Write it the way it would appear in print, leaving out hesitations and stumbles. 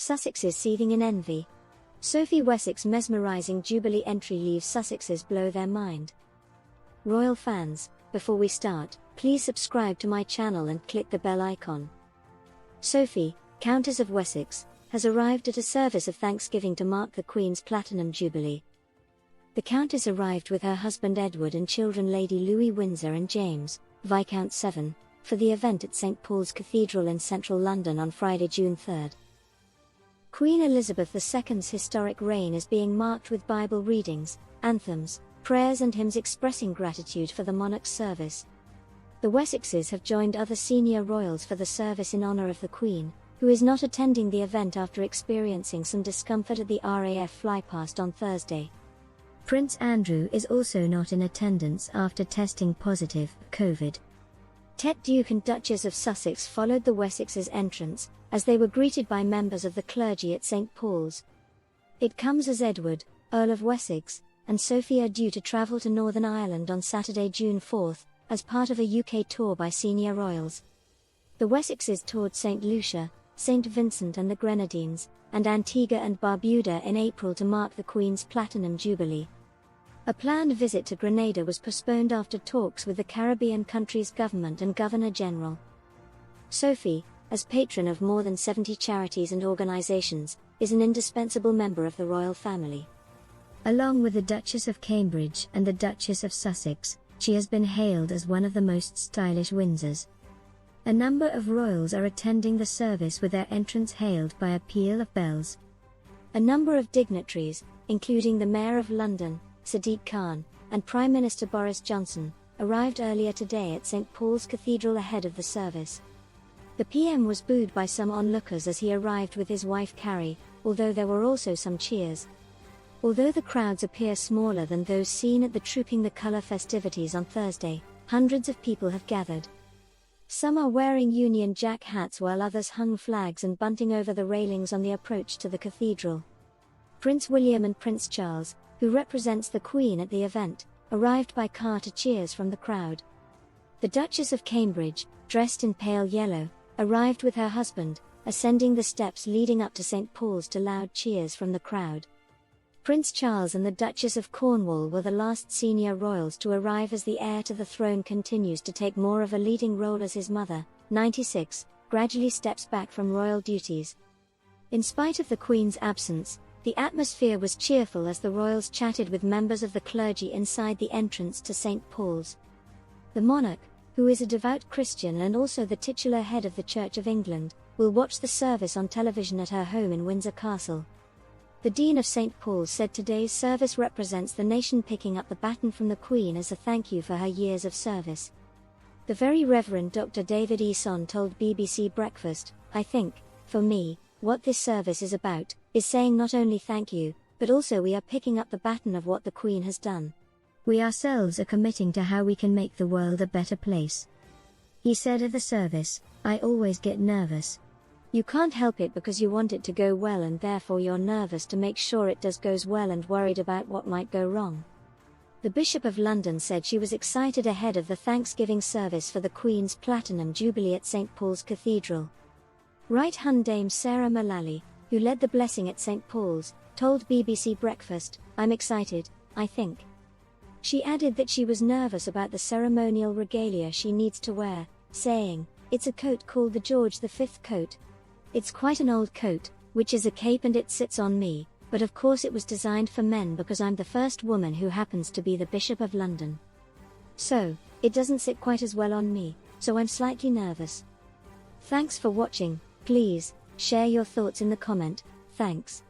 Sussexes seething in envy. Sophie Wessex mesmerizing Jubilee entry leaves Sussexes blow their mind. Royal fans, before we start, please subscribe to my channel and click the bell icon. Sophie, Countess of Wessex, has arrived at a service of thanksgiving to mark the Queen's Platinum Jubilee. The Countess arrived with her husband Edward and children Lady Louis Windsor and James, Viscount Severn, for the event at St. Paul's Cathedral in central London on Friday, June 3. Queen Elizabeth II's historic reign is being marked with Bible readings, anthems, prayers and hymns expressing gratitude for the monarch's service. The Wessexes have joined other senior royals for the service in honour of the Queen, who is not attending the event after experiencing some discomfort at the RAF flypast on Thursday. Prince Andrew is also not in attendance after testing positive for COVID. Tet Duke and Duchess of Sussex followed the Wessexes' entrance, as they were greeted by members of the clergy at St. Paul's. It comes as Edward, Earl of Wessex, and Sophie are due to travel to Northern Ireland on Saturday, June 4, as part of a UK tour by senior royals. The Wessexes toured St. Lucia, St. Vincent and the Grenadines, and Antigua and Barbuda in April to mark the Queen's Platinum Jubilee. A planned visit to Grenada was postponed after talks with the Caribbean country's government and Governor-General. Sophie, as patron of more than 70 charities and organisations, is an indispensable member of the royal family. Along with the Duchess of Cambridge and the Duchess of Sussex, she has been hailed as one of the most stylish Windsors. A number of royals are attending the service with their entrance hailed by a peal of bells. A number of dignitaries, including the Mayor of London, Sadiq Khan, and Prime Minister Boris Johnson, arrived earlier today at St. Paul's Cathedral ahead of the service. The PM was booed by some onlookers as he arrived with his wife Carrie, although there were also some cheers. Although the crowds appear smaller than those seen at the Trooping the Colour festivities on Thursday, hundreds of people have gathered. Some are wearing Union Jack hats while others hung flags and bunting over the railings on the approach to the cathedral. Prince William and Prince Charles, who represents the Queen at the event, arrived by car to cheers from the crowd. The Duchess of Cambridge, dressed in pale yellow, arrived with her husband, ascending the steps leading up to St. Paul's to loud cheers from the crowd. Prince Charles and the Duchess of Cornwall were the last senior royals to arrive as the heir to the throne continues to take more of a leading role as his mother, 96, gradually steps back from royal duties. In spite of the Queen's absence, the atmosphere was cheerful as the royals chatted with members of the clergy inside the entrance to St. Paul's. The monarch, who is a devout Christian and also the titular head of the Church of England, will watch the service on television at her home in Windsor Castle. The Dean of St. Paul's said today's service represents the nation picking up the baton from the Queen as a thank you for her years of service. The Very Reverend Dr. David Eason told BBC Breakfast, "I think, for me, what this service is about, is saying not only thank you, but also we are picking up the baton of what the Queen has done. We ourselves are committing to how we can make the world a better place." He said at the service, "I always get nervous. You can't help it because you want it to go well and therefore you're nervous to make sure it goes well and worried about what might go wrong." The Bishop of London said she was excited ahead of the Thanksgiving service for the Queen's Platinum Jubilee at St. Paul's Cathedral. Right Hun Dame Sarah Mullally, who led the blessing at St. Paul's, told BBC Breakfast, "I'm excited, I think." She added that she was nervous about the ceremonial regalia she needs to wear, saying, "It's a coat called the George V coat. It's quite an old coat, which is a cape and it sits on me, but of course it was designed for men because I'm the first woman who happens to be the Bishop of London. So, it doesn't sit quite as well on me, so I'm slightly nervous." Thanks for watching. Please share your thoughts in the comment. Thanks.